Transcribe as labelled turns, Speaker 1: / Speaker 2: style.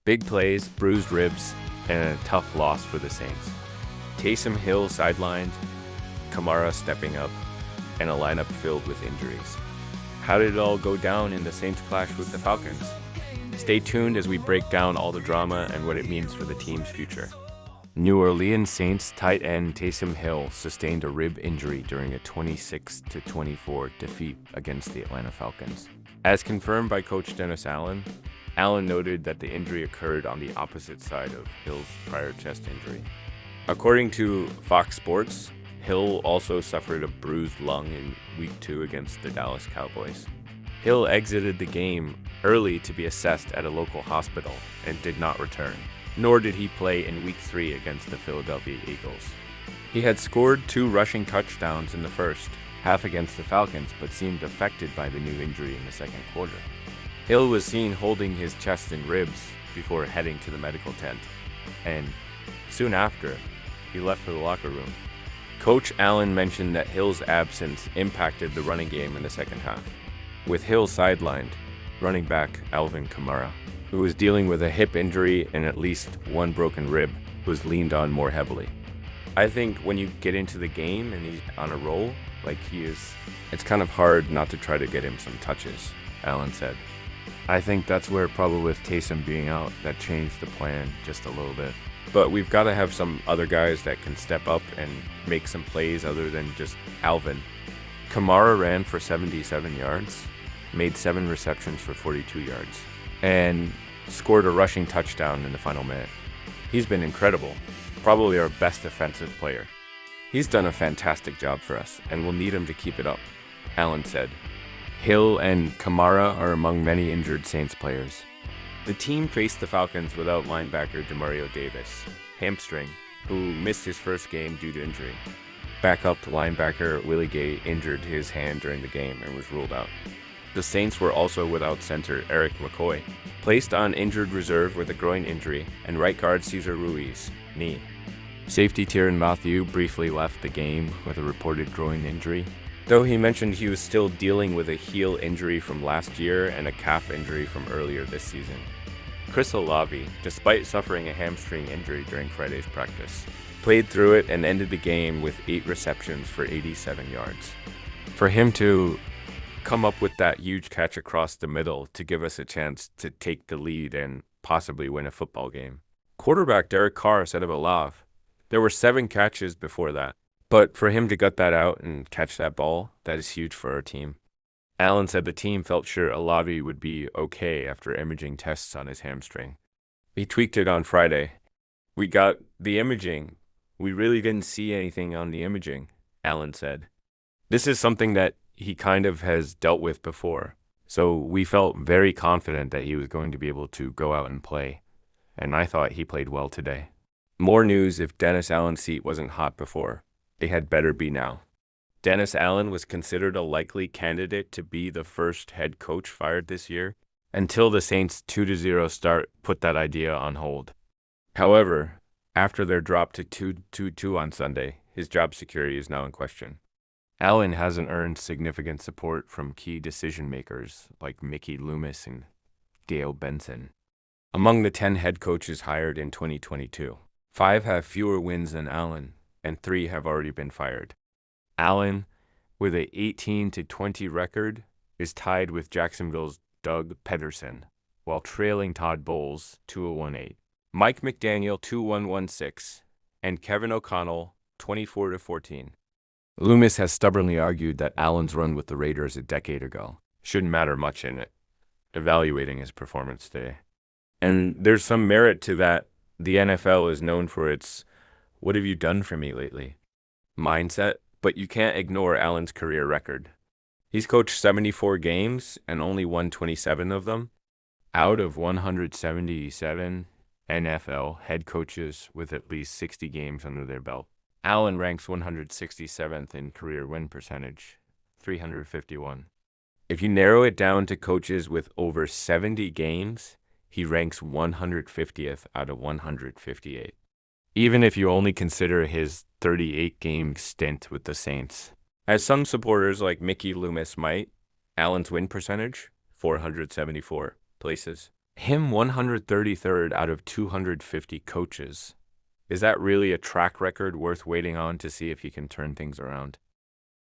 Speaker 1: Big plays, bruised ribs, and a tough loss for the Saints. Taysom Hill sidelined, Kamara stepping up, and a lineup filled with injuries. How did it all go down in the Saints clash with the Falcons? Stay tuned as we break down all the drama and what it means for the team's future. New Orleans Saints tight end Taysom Hill sustained a rib injury during a 26-24 defeat against the Atlanta Falcons. As confirmed by coach Dennis Allen, Allen noted that the injury occurred on the opposite side of Hill's prior chest injury. According to Fox Sports, Hill also suffered a bruised lung in Week 2 against the Dallas Cowboys. Hill exited the game early to be assessed at a local hospital and did not return, nor did he play in Week 3 against the Philadelphia Eagles. He had scored 2 rushing touchdowns in the first half against the Falcons, but seemed affected by the new injury in the second quarter. Hill was seen holding his chest and ribs before heading to the medical tent, and soon after, he left for the locker room. Coach Allen mentioned that Hill's absence impacted the running game in the second half, with Hill sidelined. Running back Alvin Kamara, who was dealing with a hip injury and at least one broken rib, was leaned on more heavily. I think when you get into the game and he's on a roll like he is, it's kind of hard not to try to get him some touches, Allen said. I think that's where probably with Taysom being out, that changed the plan just a little bit. But we've got to have some other guys that can step up and make some plays other than just Alvin. Kamara ran for 77 yards, made 7 receptions for 42 yards, and scored a rushing touchdown in the final minute. He's been incredible, probably our best offensive player. He's done a fantastic job for us, and we'll need him to keep it up, Allen said. Hill and Kamara are among many injured Saints players. The team faced the Falcons without linebacker Demario Davis, hamstring, who missed his first game due to injury. Backup linebacker Willie Gay injured his hand during the game and was ruled out. The Saints were also without center Eric McCoy, placed on injured reserve with a groin injury, and right guard Cesar Ruiz, knee. Safety Tyrann Mathieu briefly left the game with a reported groin injury, though he mentioned he was still dealing with a heel injury from last year and a calf injury from earlier this season. Chris Olave, despite suffering a hamstring injury during Friday's practice, played through it and ended the game with 8 receptions for 87 yards. For him to come up with that huge catch across the middle to give us a chance to take the lead and possibly win a football game. Quarterback Derek Carr said of Olave, there were 7 catches before that, but for him to gut that out and catch that ball, that is huge for our team. Allen said the team felt sure Olave would be okay after imaging tests on his hamstring. He tweaked it on Friday. We got the imaging. We really didn't see anything on the imaging, Allen said. This is something that he kind of has dealt with before, so we felt very confident that he was going to be able to go out and play, and I thought he played well today. More news: if Dennis Allen's seat wasn't hot before, it had better be now. Dennis Allen was considered a likely candidate to be the first head coach fired this year, until the Saints' 2-0 start put that idea on hold. However, after their drop to 2-2 on Sunday, his job security is now in question. Allen hasn't earned significant support from key decision-makers like Mickey Loomis and Dale Benson. Among the 10 head coaches hired in 2022, 5 have fewer wins than Allen, and 3 have already been fired. Allen, with a 18-20 record, is tied with Jacksonville's Doug Peterson, while trailing Todd Bowles 2-18, Mike McDaniel 2-16, and Kevin O'Connell 24-14. Loomis has stubbornly argued that Allen's run with the Raiders a decade ago shouldn't matter much in it, evaluating his performance today. And there's some merit to that. The NFL is known for its "what have you done for me lately" mindset, but you can't ignore Allen's career record. He's coached 74 games and only won 27 of them, out of 177 NFL head coaches with at least 60 games under their belt. Allen ranks 167th in career win percentage, 351. If you narrow it down to coaches with over 70 games, he ranks 150th out of 158. Even if you only consider his 38-game stint with the Saints. As some supporters like Mickey Loomis might, Allen's win percentage, 474 places, Him 133rd out of 250 coaches. Is that really a track record worth waiting on to see if he can turn things around?